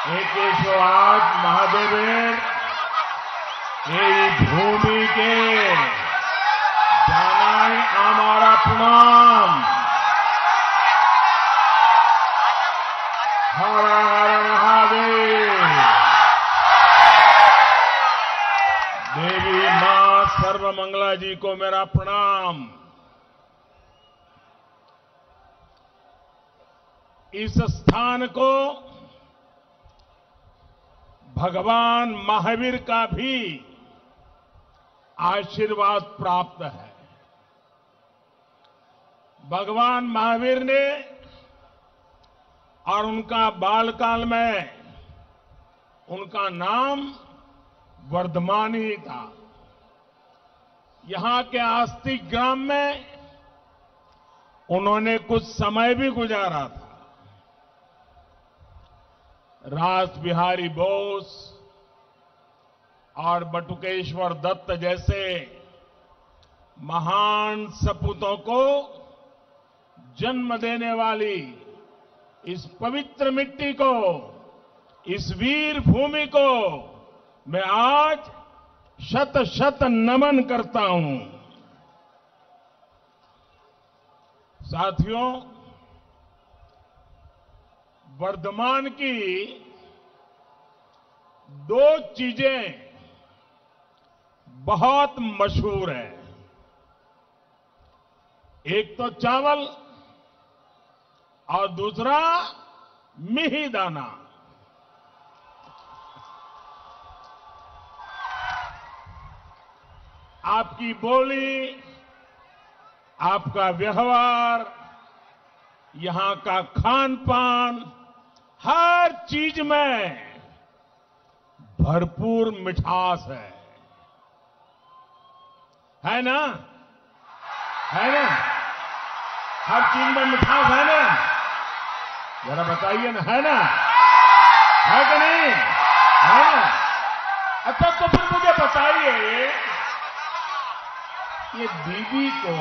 एकेश्वराज महादेवेर এই ভূমিকে জানাই আমার প্রণাম। হর হর মহাদেव। देवी मां सर्वमंगला जी को मेरा प्रणाम। इस स्थान को भगवान महावीर का भी आशीर्वाद प्राप्त है। भगवान महावीर ने और उनका बालकाल में उनका नाम वर्धमान ही था। यहां के आस्तिक ग्राम में उन्होंने कुछ समय भी गुजारा था। रास बिहारी बोस और बटुकेश्वर दत्त जैसे महान सपूतों को जन्म देने वाली इस पवित्र मिट्टी को, इस वीर भूमि को मैं आज शत शत नमन करता हूं। साथियों, वर्धमान की दो चीजें बहुत मशहूर हैं। एक तो चावल और दूसरा मिहिदाना। आपकी बोली, आपका व्यवहार, यहां का खान पान, हर चीज में भरपूर मिठास है ना? है ना? हर चीज में मिठास है ना? जरा बताइए ना, है ना? है कि नहीं? है ना? अच्छा, तो फिर मुझे बताइए, ये दीदी को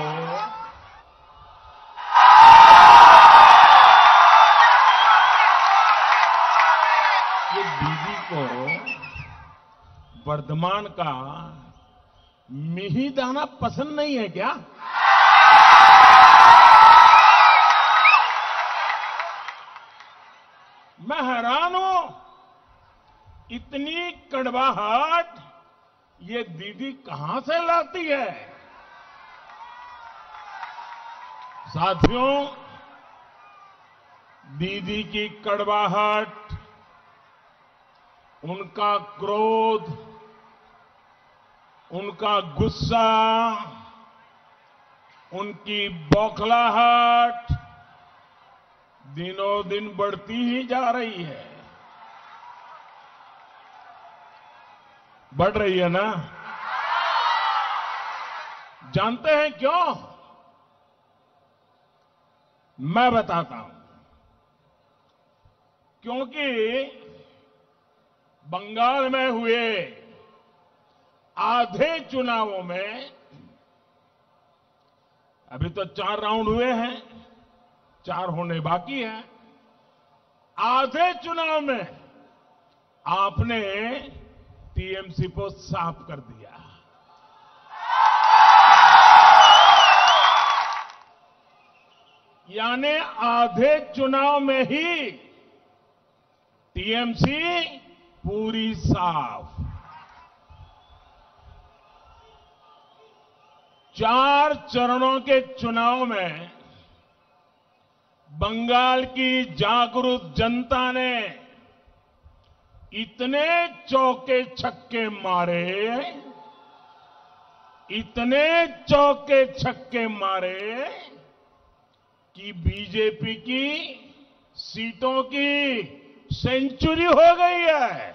वर्धमान का मिहिदाना पसंद नहीं है क्या? मैं हैरान हूं, इतनी कड़वाहट ये दीदी कहां से लाती है? साथियों, दीदी की कड़वाहट, उनका क्रोध, उनका गुस्सा, उनकी बौखलाहट दिनों दिन बढ़ती ही जा रही है। बढ़ रही है ना? जानते हैं क्यों? मैं बताता हूं। क्योंकि बंगाल में हुए आधे चुनावों में, अभी तो 4 राउंड हुए हैं, 4 होने बाकी हैं। आधे चुनाव में आपने टीएमसी को साफ कर दिया। यानी आधे चुनाव में ही टीएमसी पूरी साफ। 4 चरणों के चुनाव में बंगाल की जागरूक जनता ने इतने चौके छक्के मारे, इतने चौके छक्के मारे कि बीजेपी की सीटों की सेंचुरी हो गई है।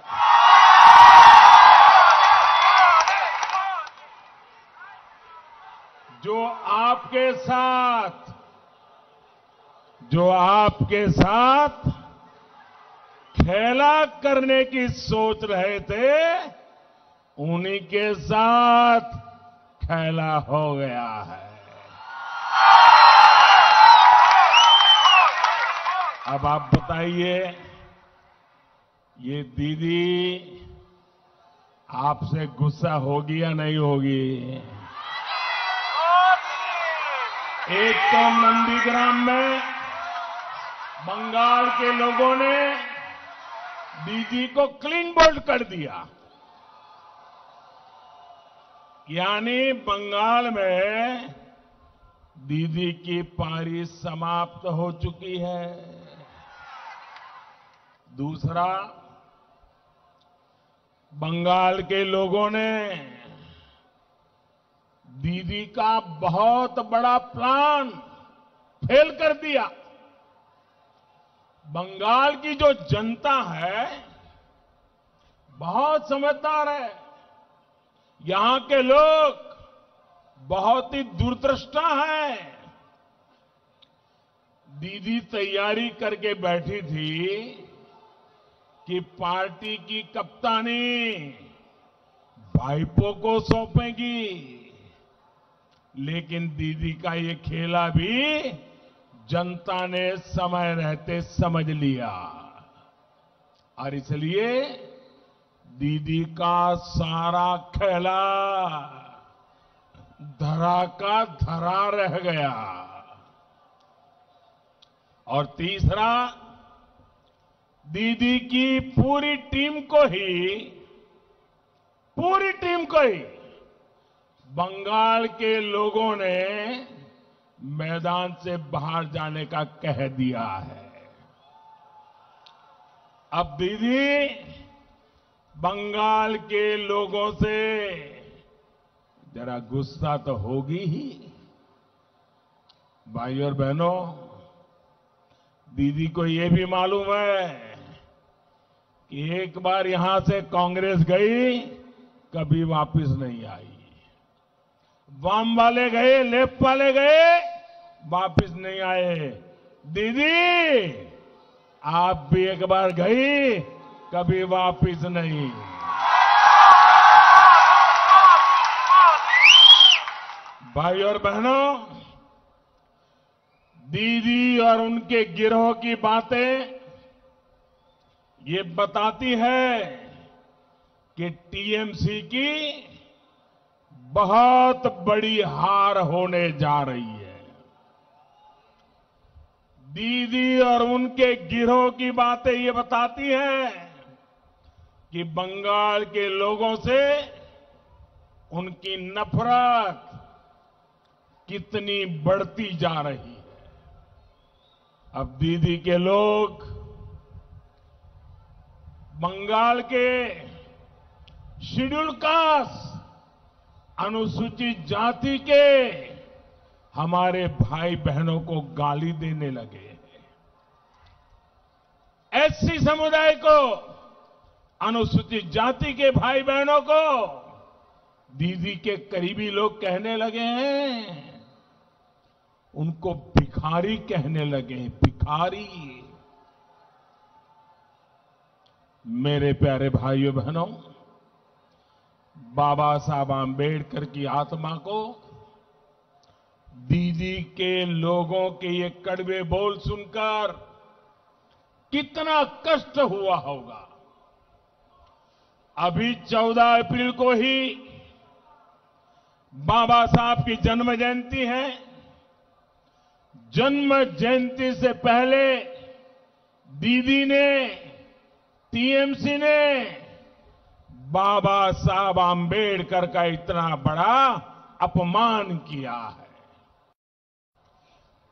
जो आपके साथ खेला करने की सोच रहे थे, उन्हीं के साथ खेला हो गया है। अब आप बताइए, ये दीदी आपसे गुस्सा होगी या नहीं होगी? एक तो नंदीग्राम में बंगाल के लोगों ने दीदी को क्लीन बोल्ड कर दिया, यानी बंगाल में दीदी की पारी समाप्त हो चुकी है। दूसरा, बंगाल के लोगों ने दीदी का बहुत बड़ा प्लान फेल कर दिया। बंगाल की जो जनता है बहुत समझदार है। यहां के लोग बहुत ही दूरदृष्टा हैं। दीदी तैयारी करके बैठी थी कि पार्टी की कप्तानी भाईपो को सौंपेगी, लेकिन दीदी का ये खेला भी जनता ने समय रहते समझ लिया और इसलिए दीदी का सारा खेला धरा का धरा रह गया। और तीसरा, दीदी की पूरी टीम को ही बंगाल के लोगों ने मैदान से बाहर जाने का कह दिया है। अब दीदी बंगाल के लोगों से जरा गुस्सा तो होगी ही। भाई और बहनों, दीदी को ये भी मालूम है कि एक बार यहां से कांग्रेस गई, कभी वापस नहीं आई। वाम वाले गए, लेफ्ट वाले गए, वापस नहीं आए। दीदी आप भी एक बार गई, कभी वापस नहीं। भाई और बहनों, दीदी और उनके गिरोह की बातें ये बताती है कि टीएमसी की बहुत बड़ी हार होने जा रही है। दीदी और उनके गिरोह की बातें ये बताती हैं कि बंगाल के लोगों से उनकी नफरत कितनी बढ़ती जा रही है। अब दीदी के लोग बंगाल के शेड्यूल कास्ट, अनुसूचित जाति के हमारे भाई बहनों को गाली देने लगे हैं। एससी समुदाय को, अनुसूचित जाति के भाई बहनों को दीदी के करीबी लोग कहने लगे हैं, उनको भिखारी कहने लगे हैं, भिखारी। मेरे प्यारे भाइयों बहनों, बाबा साहब आंबेडकर की आत्मा को दीदी के लोगों के ये कड़वे बोल सुनकर कितना कष्ट हुआ होगा। अभी 14 अप्रैल को ही बाबा साहब की जन्म जयंती है। जन्म जयंती से पहले दीदी ने, टीएमसी ने बाबा साहब आंबेडकर का इतना बड़ा अपमान किया है।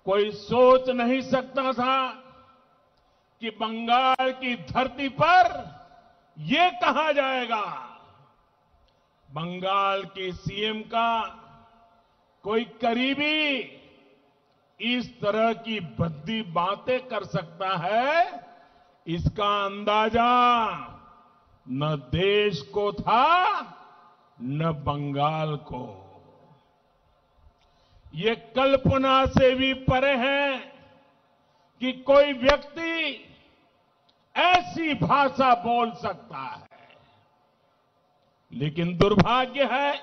कोई सोच नहीं सकता था कि बंगाल की धरती पर ये कहा जाएगा, बंगाल के सीएम का कोई करीबी इस तरह की भद्दी बातें कर सकता है। इसका अंदाजा न देश को था न बंगाल को। ये कल्पना से भी परे है कि कोई व्यक्ति ऐसी भाषा बोल सकता है। लेकिन दुर्भाग्य है,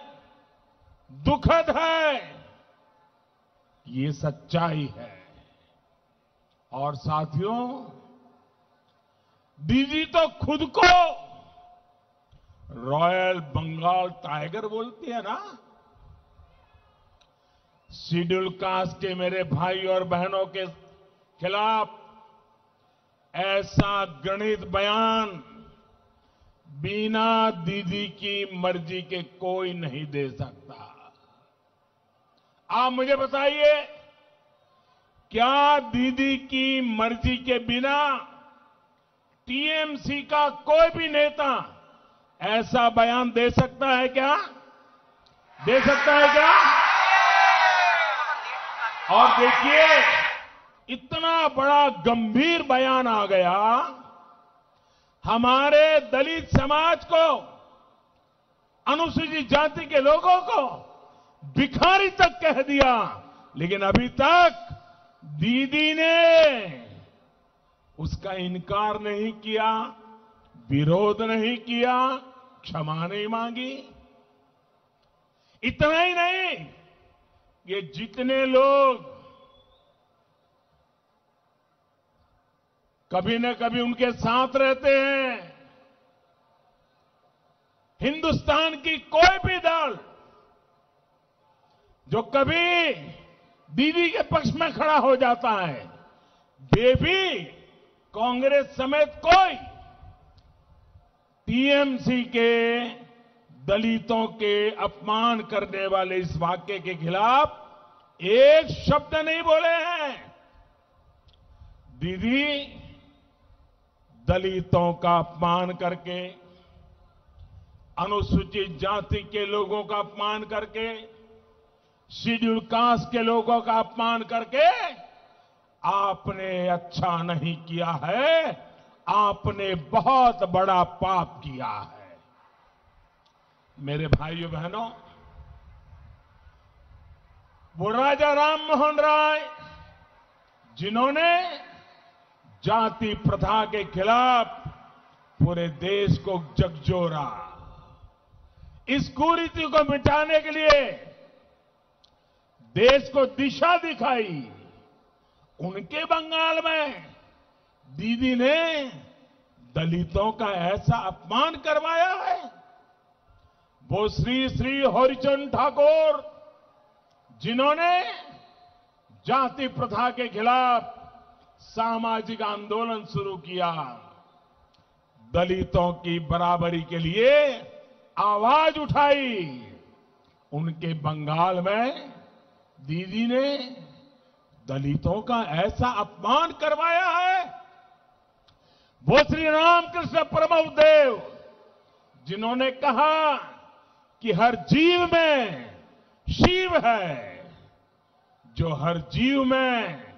दुखद है, ये सच्चाई है। और साथियों, दीदी तो खुद को रॉयल बंगाल टाइगर बोलती है ना। शेड्यूल कास्ट के मेरे भाई और बहनों के खिलाफ ऐसा घृणित बयान बिना दीदी की मर्जी के कोई नहीं दे सकता। आप मुझे बताइए, क्या दीदी की मर्जी के बिना टीएमसी का कोई भी नेता ऐसा बयान दे सकता है क्या? दे सकता है क्या? और देखिए, इतना बड़ा गंभीर बयान आ गया, हमारे दलित समाज को, अनुसूचित जाति के लोगों को भिखारी तक कह दिया। लेकिन अभी तक दीदी ने उसका इनकार नहीं किया, विरोध नहीं किया, क्षमा नहीं मांगी। इतना ही नहीं, ये जितने लोग कभी न कभी उनके साथ रहते हैं, हिंदुस्तान की कोई भी दल जो कभी दीदी के पक्ष में खड़ा हो जाता है, वे भी कांग्रेस समेत कोई टीएमसी के दलितों के अपमान करने वाले इस वाक्य के खिलाफ एक शब्द नहीं बोले हैं। दीदी दलितों का अपमान करके, अनुसूचित जाति के लोगों का अपमान करके, शेड्यूल कास्ट के लोगों का अपमान करके आपने अच्छा नहीं किया है, आपने बहुत बड़ा पाप किया है। मेरे भाइयों बहनों, वो राजा राम मोहन राय जिन्होंने जाति प्रथा के खिलाफ पूरे देश को झकझोरा, इस कुरीति को मिटाने के लिए देश को दिशा दिखाई, उनके बंगाल में दीदी ने दलितों का ऐसा अपमान करवाया है। वो श्री श्री हरिचंद ठाकुर जिन्होंने जाति प्रथा के खिलाफ सामाजिक आंदोलन शुरू किया, दलितों की बराबरी के लिए आवाज उठाई, उनके बंगाल में दीदी ने दलितों का ऐसा अपमान करवाया है। वो श्री रामकृष्ण परमहंस जिन्होंने कहा कि हर जीव में शिव है, जो हर जीव में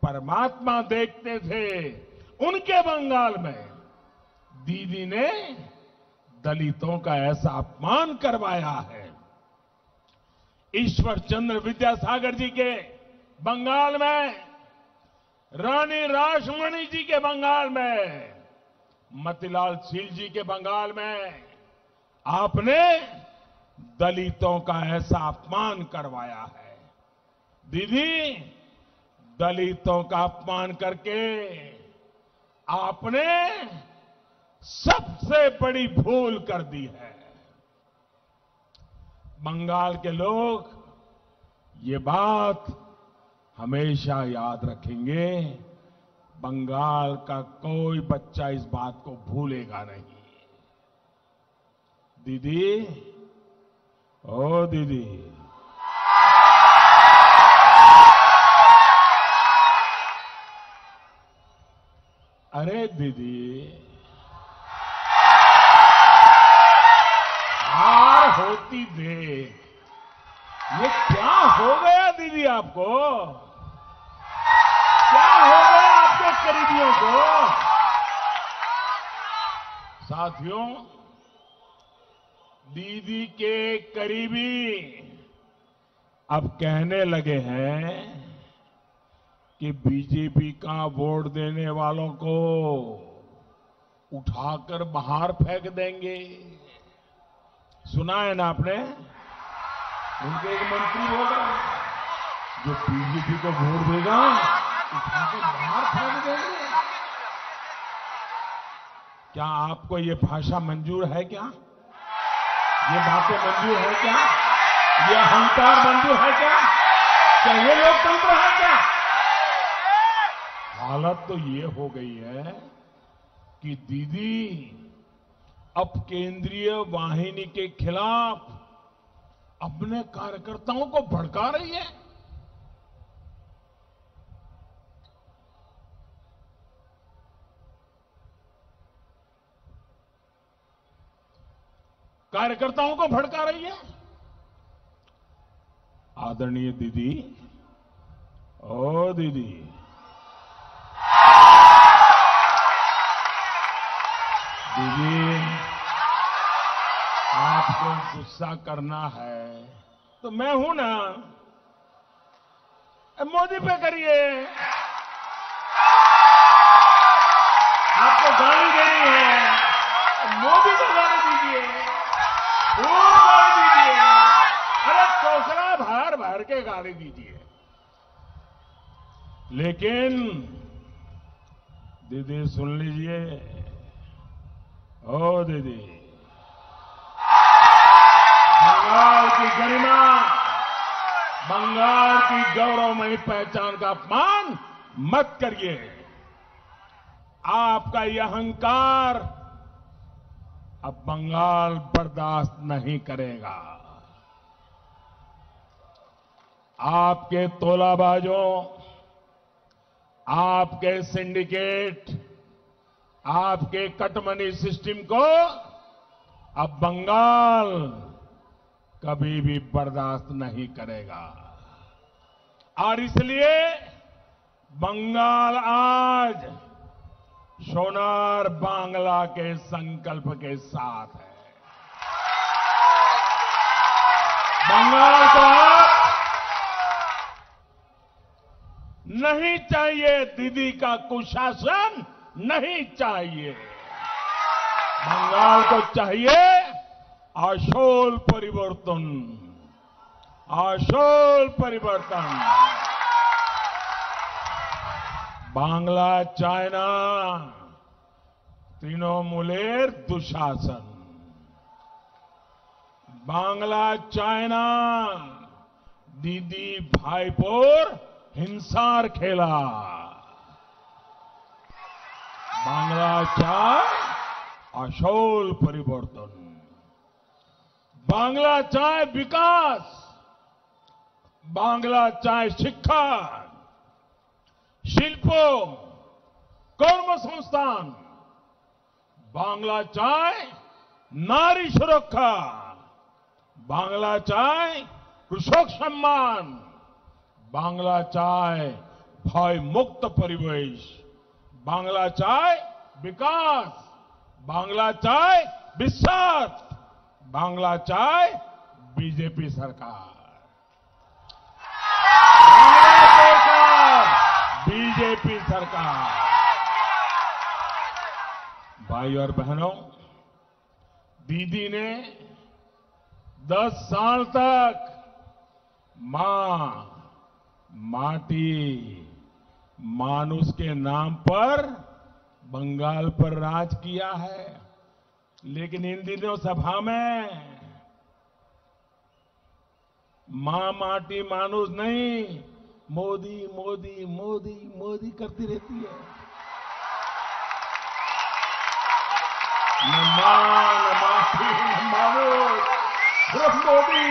परमात्मा देखते थे, उनके बंगाल में दीदी ने दलितों का ऐसा अपमान करवाया है। ईश्वर चंद्र विद्यासागर जी के बंगाल में, रानी रासमणी जी के बंगाल में, मतीलाल सील जी के बंगाल में आपने दलितों का ऐसा अपमान करवाया है। दीदी, दलितों का अपमान करके आपने सबसे बड़ी भूल कर दी है। बंगाल के लोग ये बात हमेशा याद रखेंगे। बंगाल का कोई बच्चा इस बात को भूलेगा नहीं। दीदी, ओ दीदी, अरे दीदी, हार होती देख, ये क्या हो गया दीदी आपको? क्या हो गया आपके करीबियों को? साथियों, दीदी के करीबी अब कहने लगे हैं कि बीजेपी का वोट देने वालों को उठाकर बाहर फेंक देंगे। सुना है ना आपने? उनके एक मंत्री बोल रहे हैं, जो बीजेपी को वोट देगा उठाकर बाहर फेंक देंगे। क्या आपको ये भाषा मंजूर है क्या? ये बातें मंजूर है क्या? ये अहंकार मंजूर है क्या? क्या ये लोकतंत्र है क्या? हालत तो ये हो गई है कि दीदी अब केंद्रीय वाहिनी के खिलाफ अपने कार्यकर्ताओं को भड़का रही है। कार्यकर्ताओं को भड़का रही है। आदरणीय दीदी, ओ दीदी, दीदी आपको गुस्सा करना है तो मैं हूं ना, मोदी पे करिए। आपको गाली देनी है, मोदी को गाली दीजिए, खूब गाली दीजिए, अरे चौसरा भर भर के गाली दीजिए। लेकिन दीदी सुन लीजिए, ओ दीदी, बंगाल की गरिमा, बंगाल की गौरवमयी पहचान का अपमान मत करिए। आपका यह अहंकार अब बंगाल बर्दाश्त नहीं करेगा। आपके तोलाबाजों, आपके सिंडिकेट, आपके कटमनी सिस्टम को अब बंगाल कभी भी बर्दाश्त नहीं करेगा। और इसलिए बंगाल आज सोनार बांग्ला के संकल्प के साथ है। बंगाल को नहीं चाहिए दीदी का कुशासन, नहीं चाहिए। बंगाल को चाहिए आशोल परिवर्तन, आशोल परिवर्तन। बांग्ला चाइना तृणमूलेर दुशासन, बांग्ला चाइना दीदी भाईपोर हिंसार खेला। बांग्ला चाय आशोल परिवर्तन, बांग्ला चाय विकास, बांग्ला चाय शिक्षा, शिल्पो, कर्म संस्थान, बांग्ला चाय नारी सुरक्षा, बांग्ला चाय कृषक सम्मान, बांग्ला चाय भय मुक्त परिवेश, बांग्ला चाय विकास, बांग्ला चाय विश्वास, बांग्ला चाय बीजेपी सरकार, बांग्ला सरकार, बीजेपी सरकार। भाई और बहनों, दीदी ने 10 साल तक मां, माटी, मानुष के नाम पर बंगाल पर राज किया है। लेकिन इन दिनों सभा में मां, माटी, मानुष नहीं, मोदी मोदी मोदी मोदी करती रहती है। न मां, न माटी, न मानुष, सिर्फ मोदी।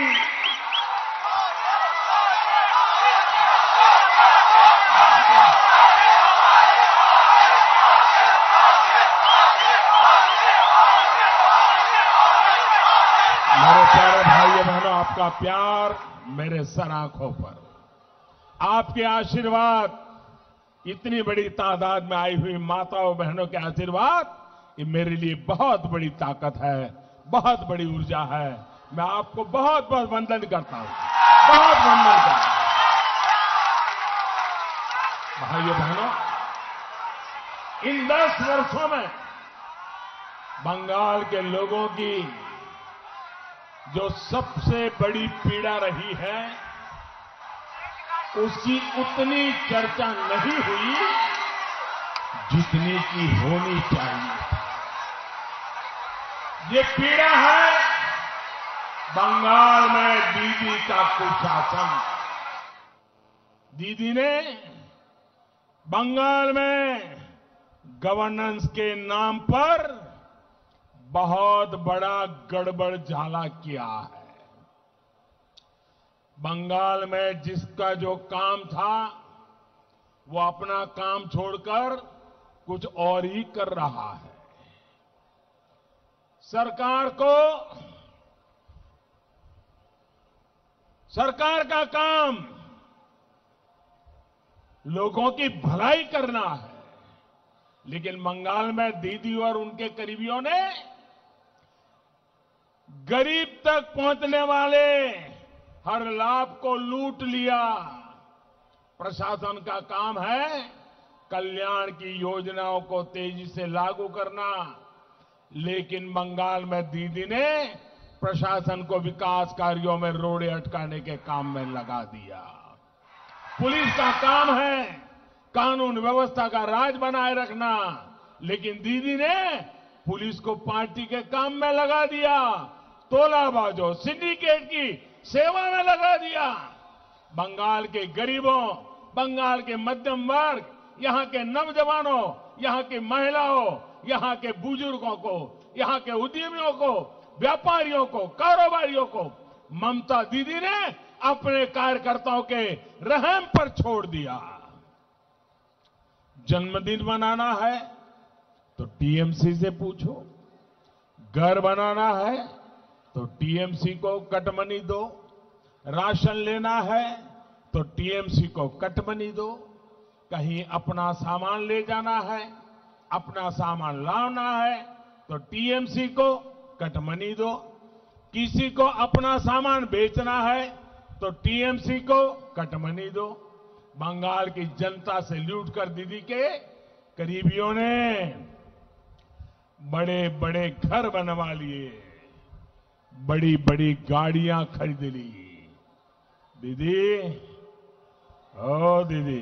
मेरे प्यारे भाइयों बहनों, आपका प्यार मेरे सर आंखों पर, आपके आशीर्वाद, इतनी बड़ी तादाद में आई हुई माताओं बहनों के आशीर्वाद, ये मेरे लिए बहुत बड़ी ताकत है, बहुत बड़ी ऊर्जा है। मैं आपको बहुत बहुत वंदन करता हूं, बहुत वंदन करता हूं। भाइयों बहनों, इन 10 वर्षों में बंगाल के लोगों की जो सबसे बड़ी पीड़ा रही है, उसकी उतनी चर्चा नहीं हुई जितनी की होनी चाहिए। ये पीड़ा है बंगाल में दीदी का कुशासन। दीदी ने बंगाल में गवर्नेंस के नाम पर बहुत बड़ा गड़बड़ झाला किया है। बंगाल में जिसका जो काम था वो अपना काम छोड़कर कुछ और ही कर रहा है। सरकार का काम लोगों की भलाई करना है, लेकिन बंगाल में दीदी और उनके करीबियों ने गरीब तक पहुंचने वाले हर लाभ को लूट लिया। प्रशासन का काम है कल्याण की योजनाओं को तेजी से लागू करना, लेकिन बंगाल में दीदी ने प्रशासन को विकास कार्यों में रोड़े अटकाने के काम में लगा दिया। पुलिस का काम है कानून व्यवस्था का राज बनाए रखना, लेकिन दीदी ने पुलिस को पार्टी के काम में लगा दिया, तोलाबाजों सिंडिकेट की सेवा में लगा दिया। बंगाल के गरीबों, बंगाल के मध्यम वर्ग, यहां के नौजवानों, यहां की महिलाओं, यहां के बुजुर्गों को, यहां के उद्यमियों को, व्यापारियों को, कारोबारियों को ममता दीदी ने अपने कार्यकर्ताओं के रहम पर छोड़ दिया। जन्मदिन मनाना है तो टीएमसी से पूछो, घर बनाना है तो टीएमसी को कटमनी दो, राशन लेना है तो टीएमसी को कटमनी दो, कहीं अपना सामान ले जाना है, अपना सामान लाना है तो टीएमसी को कटमनी दो, किसी को अपना सामान बेचना है तो टीएमसी को कटमनी दो। बंगाल की जनता से लूटकर दीदी के करीबियों ने बड़े बड़े घर बनवा लिए, बड़ी बड़ी गाड़ियां खरीद ली। दीदी, ओ दीदी,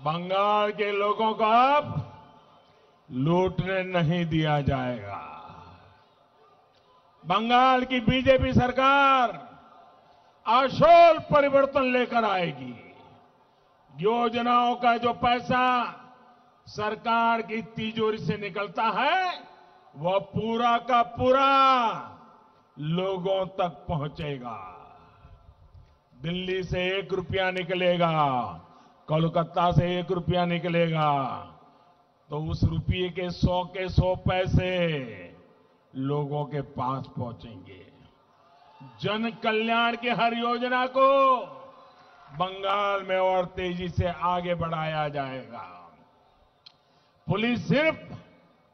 बंगाल के लोगों को अब लूटने नहीं दिया जाएगा। बंगाल की बीजेपी सरकार आशोल परिवर्तन लेकर आएगी। योजनाओं का जो पैसा सरकार की तिजोरी से निकलता है वह पूरा का पूरा लोगों तक पहुंचेगा। दिल्ली से 1 रुपया निकलेगा, कोलकाता से 1 रुपया निकलेगा तो उस रुपये के 100 पैसे लोगों के पास पहुंचेंगे। जन कल्याण की हर योजना को बंगाल में और तेजी से आगे बढ़ाया जाएगा। पुलिस सिर्फ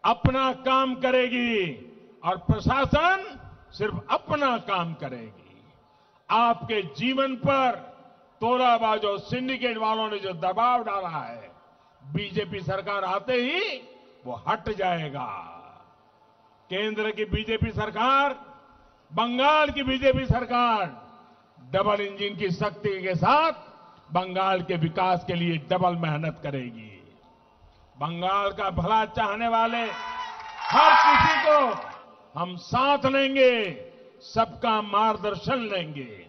अपना काम करेगी और प्रशासन सिर्फ अपना काम करेगी। आपके जीवन पर तोलाबाजों, सिंडिकेट वालों ने जो दबाव डाला है, बीजेपी सरकार आते ही वो हट जाएगा। केंद्र की बीजेपी सरकार, बंगाल की बीजेपी सरकार डबल इंजन की शक्ति के साथ बंगाल के विकास के लिए डबल मेहनत करेगी। बंगाल का भला चाहने वाले हर किसी को हम साथ लेंगे, सबका मार्गदर्शन लेंगे।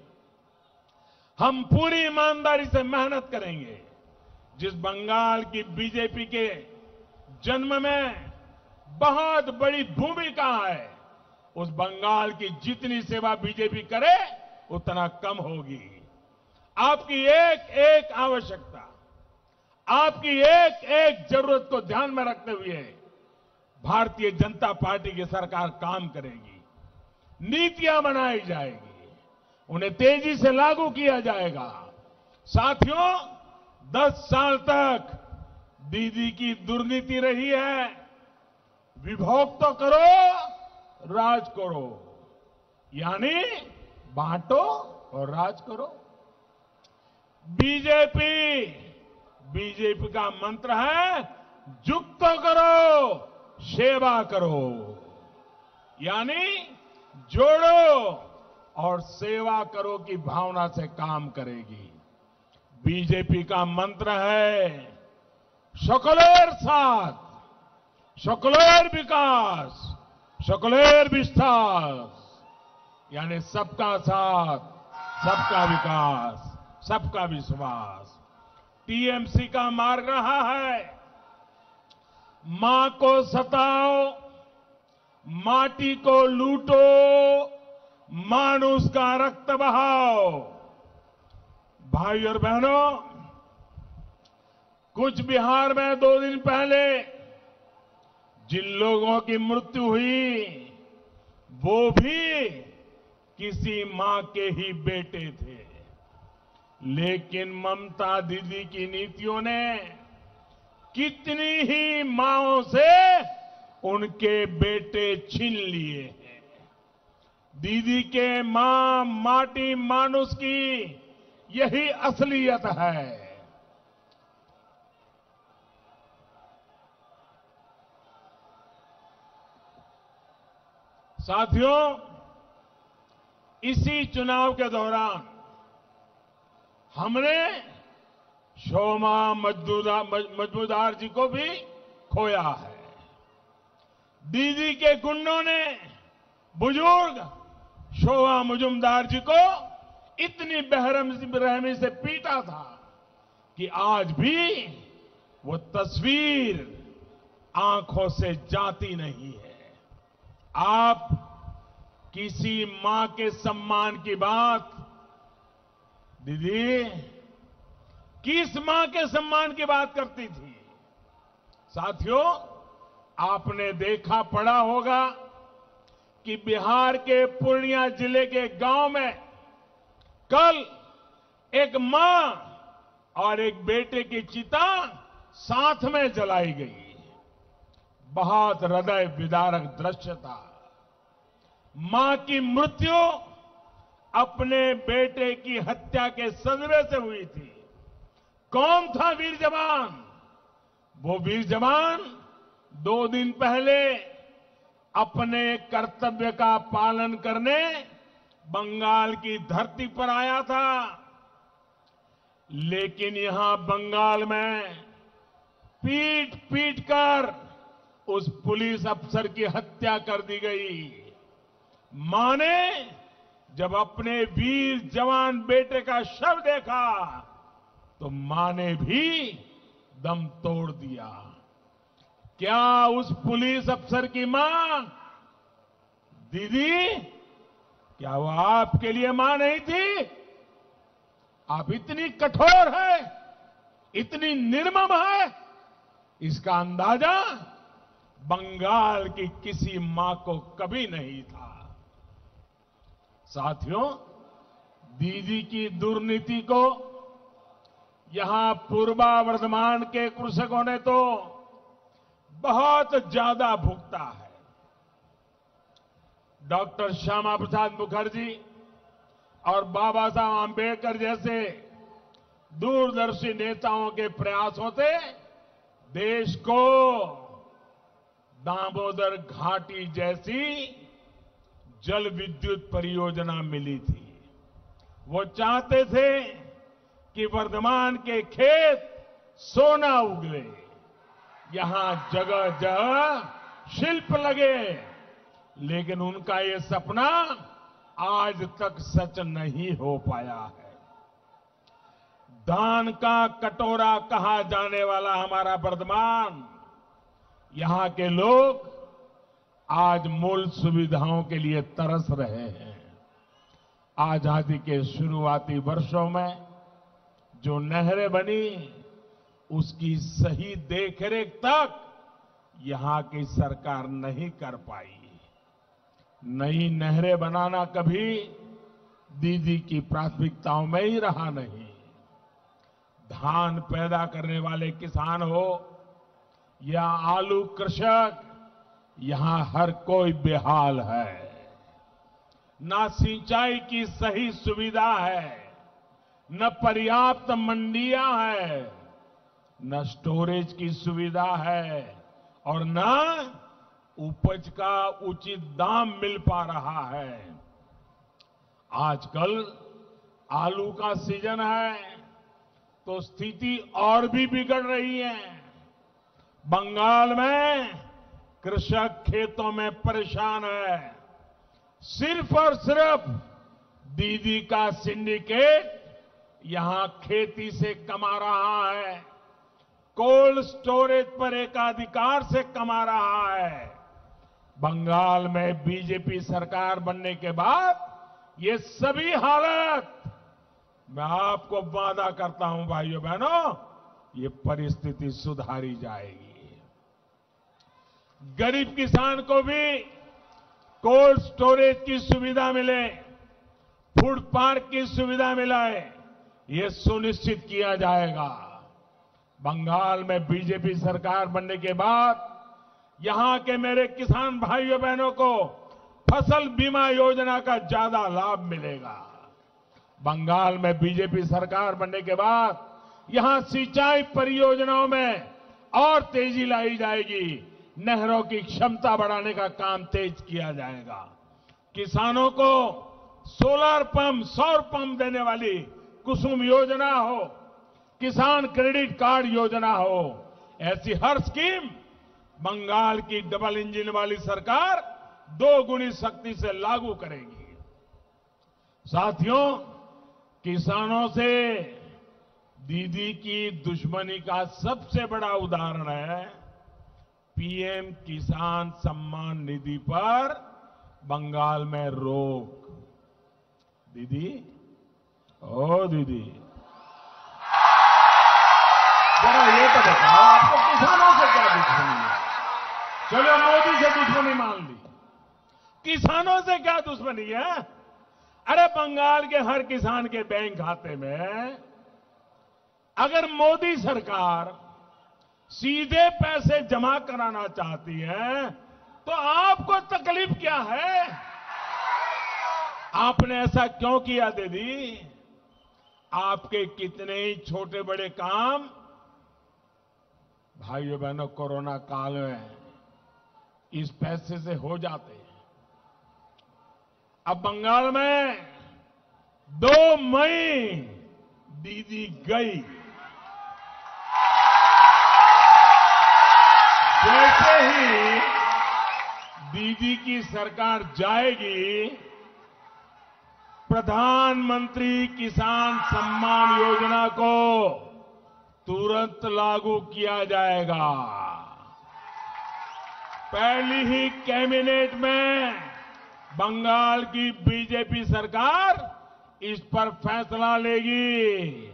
हम पूरी ईमानदारी से मेहनत करेंगे। जिस बंगाल की बीजेपी के जन्म में बहुत बड़ी भूमिका है, उस बंगाल की जितनी सेवा बीजेपी करे उतना कम होगी। आपकी एक एक आवश्यकता, आपकी एक एक जरूरत को ध्यान में रखते हुए भारतीय जनता पार्टी की सरकार काम करेगी। नीतियां बनाई जाएगी, उन्हें तेजी से लागू किया जाएगा। साथियों, 10 साल तक दीदी की दुर्नीति रही है, विभोग तो करो, राज करो, यानी बांटो और राज करो। बीजेपी का मंत्र है जुक तो करो, सेवा करो, यानी जोड़ो और सेवा करो की भावना से काम करेगी। बीजेपी का मंत्र है सकलेर साथ सकलेर विकास, सकलेर विस्तार, यानी सबका साथ, सबका विकास, सबका विश्वास। टीएमसी का मार्ग रहा है, मां को सताओ, माटी को लूटो, मानुष का रक्त बहाओ। भाई और बहनों, कुछ बिहार में 2 दिन पहले जिन लोगों की मृत्यु हुई वो भी किसी मां के ही बेटे थे, लेकिन ममता दीदी की नीतियों ने कितनी ही मांओं से उनके बेटे छीन लिए हैं। दीदी के मां माटी मानुष की यही असलियत है। साथियों, इसी चुनाव के दौरान हमने शोमा मजमूदार जी को भी खोया है। दीदी के गुंडों ने बुजुर्ग शोभा मुजुमदार जी को इतनी बेरहमी से पीटा था कि आज भी वो तस्वीर आंखों से जाती नहीं है। आप किसी मां के सम्मान की बात, दीदी किस मां के सम्मान की बात करती थी? साथियों, आपने देखा पढ़ा होगा कि बिहार के पूर्णिया जिले के गांव में कल एक मां और एक बेटे की चिता साथ में जलाई गई। बहुत हृदय विदारक दृश्य था। मां की मृत्यु अपने बेटे की हत्या के सदमे से हुई थी। कौन था वीर जवान? वो वीर जवान 2 दिन पहले अपने कर्तव्य का पालन करने बंगाल की धरती पर आया था, लेकिन यहां बंगाल में पीट पीट कर उस पुलिस अफसर की हत्या कर दी गई। मां ने जब अपने वीर जवान बेटे का शव देखा तो मां ने भी दम तोड़ दिया। क्या उस पुलिस अफसर की मां, दीदी, क्या वो आपके लिए मां नहीं थी? आप इतनी कठोर है, इतनी निर्मम है, इसका अंदाजा बंगाल की किसी मां को कभी नहीं था। साथियों, दीदी की दुर्नीति को यहां पूर्वा वर्धमान के कृषकों ने तो बहुत ज्यादा भुगता है। डॉक्टर श्यामा प्रसाद मुखर्जी और बाबा साहब आंबेडकर जैसे दूरदर्शी नेताओं के प्रयासों से देश को दामोदर घाटी जैसी जल विद्युत परियोजना मिली थी। वो चाहते थे कि वर्धमान के खेत सोना उगले, यहां जगह जगह शिल्प लगे, लेकिन उनका ये सपना आज तक सच नहीं हो पाया है। दान का कटोरा कहा जाने वाला हमारा वर्धमान, यहां के लोग आज मूल सुविधाओं के लिए तरस रहे हैं। आजादी के शुरुआती वर्षों में जो नहरें बनी, उसकी सही देखरेख तक यहां की सरकार नहीं कर पाई। नई नहरें बनाना कभी दीदी की प्राथमिकताओं में ही रहा नहीं। धान पैदा करने वाले किसान हो या आलू कृषक, यहां हर कोई बेहाल है। ना सिंचाई की सही सुविधा है, न पर्याप्त मंडियां है, न स्टोरेज की सुविधा है और न उपज का उचित दाम मिल पा रहा है। आजकल आलू का सीजन है तो स्थिति और भी बिगड़ रही है। बंगाल में कृषक खेतों में परेशान है। सिर्फ और सिर्फ दीदी का सिंडिकेट यहां खेती से कमा रहा है, कोल्ड स्टोरेज पर एकाधिकार से कमा रहा है। बंगाल में बीजेपी सरकार बनने के बाद ये सभी हालत, मैं आपको वादा करता हूं भाइयों बहनों, ये परिस्थिति सुधारी जाएगी। गरीब किसान को भी कोल्ड स्टोरेज की सुविधा मिले, फूड पार्क की सुविधा मिले, ये सुनिश्चित किया जाएगा। बंगाल में बीजेपी सरकार बनने के बाद यहां के मेरे किसान भाइयों बहनों को फसल बीमा योजना का ज्यादा लाभ मिलेगा। बंगाल में बीजेपी सरकार बनने के बाद यहां सिंचाई परियोजनाओं में और तेजी लाई जाएगी। नहरों की क्षमता बढ़ाने का काम तेज किया जाएगा। किसानों को सोलर पंप, सौर पंप देने वाली कुसुम योजना हो, किसान क्रेडिट कार्ड योजना हो, ऐसी हर स्कीम बंगाल की डबल इंजन वाली सरकार 2 गुनी शक्ति से लागू करेगी। साथियों, किसानों से दीदी की दुश्मनी का सबसे बड़ा उदाहरण है पीएम किसान सम्मान निधि पर बंगाल में रोक। दीदी, ओ दीदी, जरा ये तो बताओ, आपको किसानों से क्या दुश्मनी है? चलो मोदी से दुश्मनी मान ली, किसानों से क्या दुश्मनी है? अरे बंगाल के हर किसान के बैंक खाते में अगर मोदी सरकार सीधे पैसे जमा कराना चाहती है तो आपको तकलीफ क्या है? आपने ऐसा क्यों किया दीदी? आपके कितने ही छोटे बड़े काम भाइयों बहनों कोरोना काल में इस पैसे से हो जाते हैं। अब बंगाल में 2 मई दीदी गई, जैसे ही दीदी की सरकार जाएगी, प्रधानमंत्री किसान सम्मान योजना को तुरंत लागू किया जाएगा। पहली ही कैबिनेट में बंगाल की बीजेपी सरकार इस पर फैसला लेगी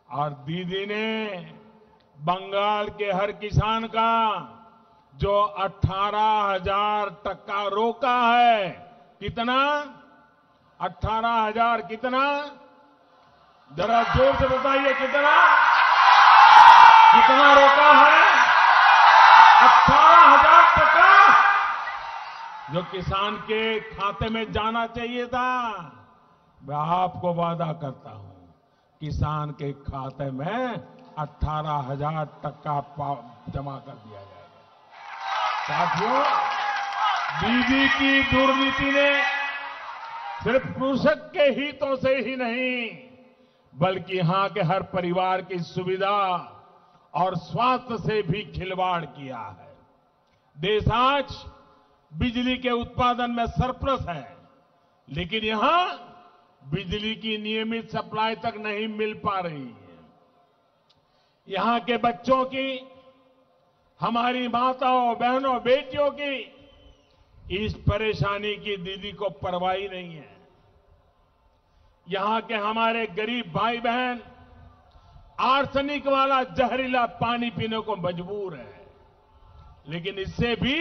और दीदी ने बंगाल के हर किसान का जो 18,000 टका रोका है, कितना? 18,000 कितना? जरा जोर से बताइए, कितना कितना रोका है? 18,000 टका जो किसान के खाते में जाना चाहिए था, मैं आपको वादा करता हूं किसान के खाते में 18,000 टका जमा कर दिया जाएगा। साथियों, दीदी की दुर्नीति ने सिर्फ कृषक के हितों से ही नहीं बल्कि यहां के हर परिवार की सुविधा और स्वास्थ्य से भी खिलवाड़ किया है। देश आज बिजली के उत्पादन में सरप्लस है, लेकिन यहां बिजली की नियमित सप्लाई तक नहीं मिल पा रही है। यहां के बच्चों की, हमारी माताओं, बहनों, बेटियों की इस परेशानी की दीदी को परवाह नहीं है। यहां के हमारे गरीब भाई बहन आर्सेनिक वाला जहरीला पानी पीने को मजबूर है, लेकिन इससे भी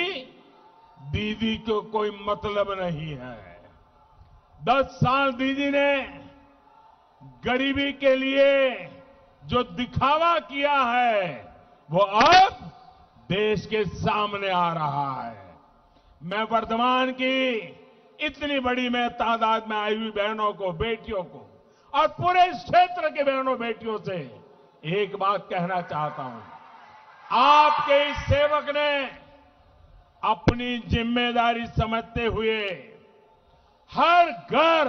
दीदी को कोई मतलब नहीं है। 10 साल दीदी ने गरीबी के लिए जो दिखावा किया है वो अब देश के सामने आ रहा है। मैं वर्धमान की इतनी बड़ी मैं तादाद में आई हुई बहनों को, बेटियों को और पूरे इस क्षेत्र के बहनों बेटियों से एक बात कहना चाहता हूं। आपके इस सेवक ने अपनी जिम्मेदारी समझते हुए हर घर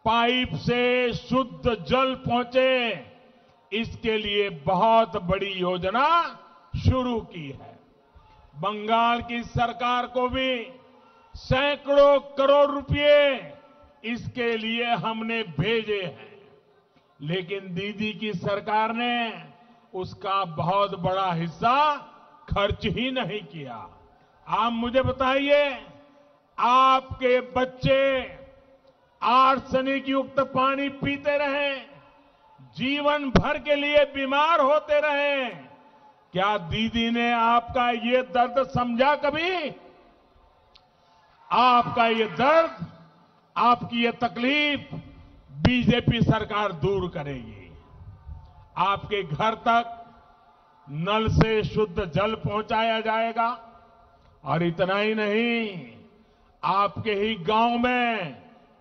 पाइप से शुद्ध जल पहुंचे, इसके लिए बहुत बड़ी योजना शुरू की है। बंगाल की सरकार को भी सैकड़ों करोड़ रुपए इसके लिए हमने भेजे हैं, लेकिन दीदी की सरकार ने उसका बहुत बड़ा हिस्सा खर्च ही नहीं किया। आप मुझे बताइए, आपके बच्चे आर्सेनिक युक्त पानी पीते रहे, जीवन भर के लिए बीमार होते रहे, क्या दीदी ने आपका ये दर्द समझा कभी? आपका ये दर्द, आपकी ये तकलीफ बीजेपी सरकार दूर करेगी। आपके घर तक नल से शुद्ध जल पहुंचाया जाएगा और इतना ही नहीं, आपके ही गांव में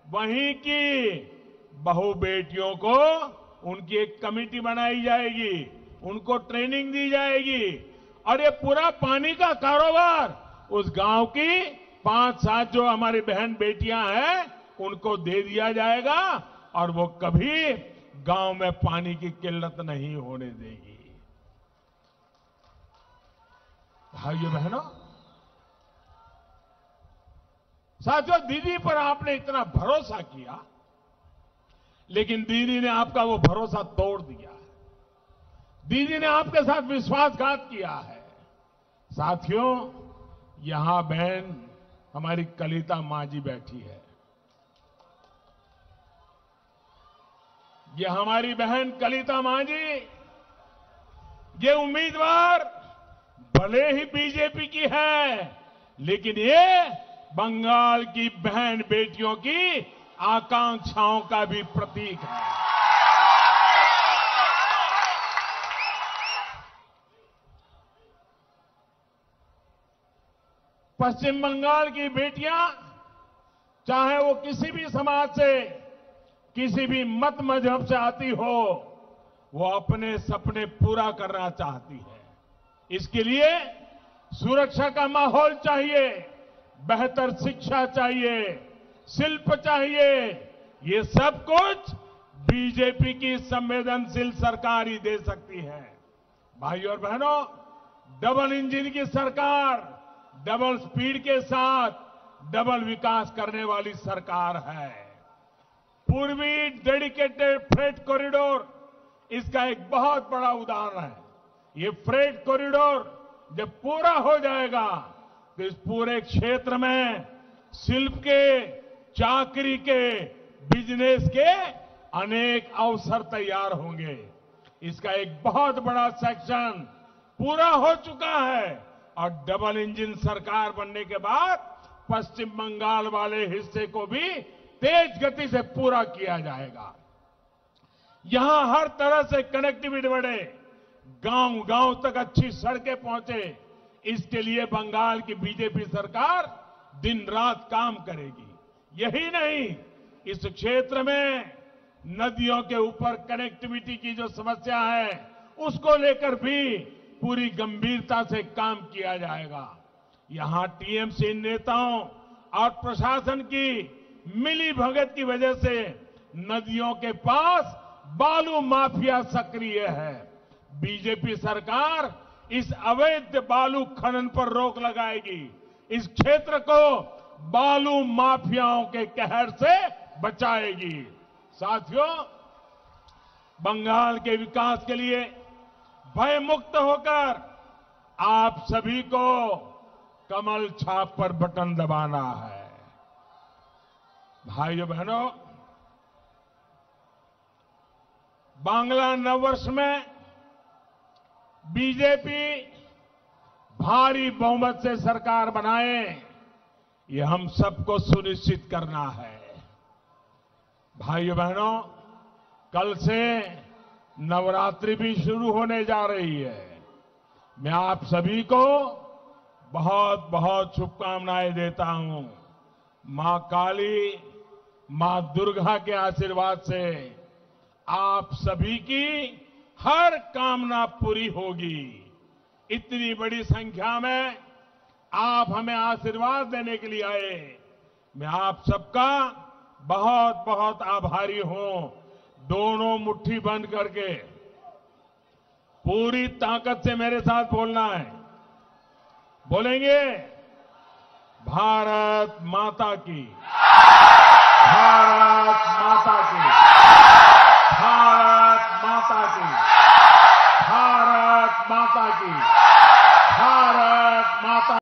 वहीं की बहू बेटियों को उनकी एक कमेटी बनाई जाएगी, उनको ट्रेनिंग दी जाएगी और ये पूरा पानी का कारोबार उस गांव की 5-7 जो हमारी बहन बेटियां हैं उनको दे दिया जाएगा और वो कभी गांव में पानी की किल्लत नहीं होने देगी। भाइयों बहनों, साथियों, दीदी पर आपने इतना भरोसा किया, लेकिन दीदी ने आपका वो भरोसा तोड़ दिया है। दीदी ने आपके साथ विश्वासघात किया है। साथियों, यहां बहन हमारी कलिता मां जी बैठी है। ये हमारी बहन कलिता मां जी, ये उम्मीदवार भले ही बीजेपी की है, लेकिन ये बंगाल की बहन बेटियों की आकांक्षाओं का भी प्रतीक है। पश्चिम बंगाल की बेटियां, चाहे वो किसी भी समाज से, किसी भी मत मजहब से आती हो, वो अपने सपने पूरा करना चाहती है। इसके लिए सुरक्षा का माहौल चाहिए, बेहतर शिक्षा चाहिए, शिल्प चाहिए। ये सब कुछ बीजेपी की संवेदनशील सरकार ही दे सकती है। भाइयों और बहनों, डबल इंजन की सरकार, डबल स्पीड के साथ डबल विकास करने वाली सरकार है। पूर्वी डेडिकेटेड फ्रेट कॉरिडोर इसका एक बहुत बड़ा उदाहरण है। ये फ्रेट कॉरिडोर जब पूरा हो जाएगा तो इस पूरे क्षेत्र में शिल्प के, चाकरी के, बिजनेस के अनेक अवसर तैयार होंगे। इसका एक बहुत बड़ा सेक्शन पूरा हो चुका है और डबल इंजन सरकार बनने के बाद पश्चिम बंगाल वाले हिस्से को भी तेज गति से पूरा किया जाएगा। यहां हर तरह से कनेक्टिविटी बढ़े, गांव गांव तक अच्छी सड़कें पहुंचे, इसके लिए बंगाल की बीजेपी सरकार दिन रात काम करेगी। यही नहीं, इस क्षेत्र में नदियों के ऊपर कनेक्टिविटी की जो समस्या है उसको लेकर भी पूरी गंभीरता से काम किया जाएगा। यहां टीएमसी नेताओं और प्रशासन की मिली भगत की वजह से नदियों के पास बालू माफिया सक्रिय है। बीजेपी सरकार इस अवैध बालू खनन पर रोक लगाएगी, इस क्षेत्र को बालू माफियाओं के कहर से बचाएगी। साथियों, बंगाल के विकास के लिए भय मुक्त होकर आप सभी को कमल छाप पर बटन दबाना है। भाइयों बहनों, बांग्ला नववर्ष में बीजेपी भारी बहुमत से सरकार बनाए, ये हम सबको सुनिश्चित करना है। भाइयों बहनों, कल से नवरात्रि भी शुरू होने जा रही है। मैं आप सभी को बहुत बहुत शुभकामनाएं देता हूं। मां काली, मां दुर्गा के आशीर्वाद से आप सभी की हर कामना पूरी होगी। इतनी बड़ी संख्या में आप हमें आशीर्वाद देने के लिए आए, मैं आप सबका बहुत बहुत आभारी हूं। दोनों मुट्ठी बंद करके पूरी ताकत से मेरे साथ बोलना है। बोलेंगे भारत माता की, भारत माता की, भारत माता की, भारत माता की, भारत माता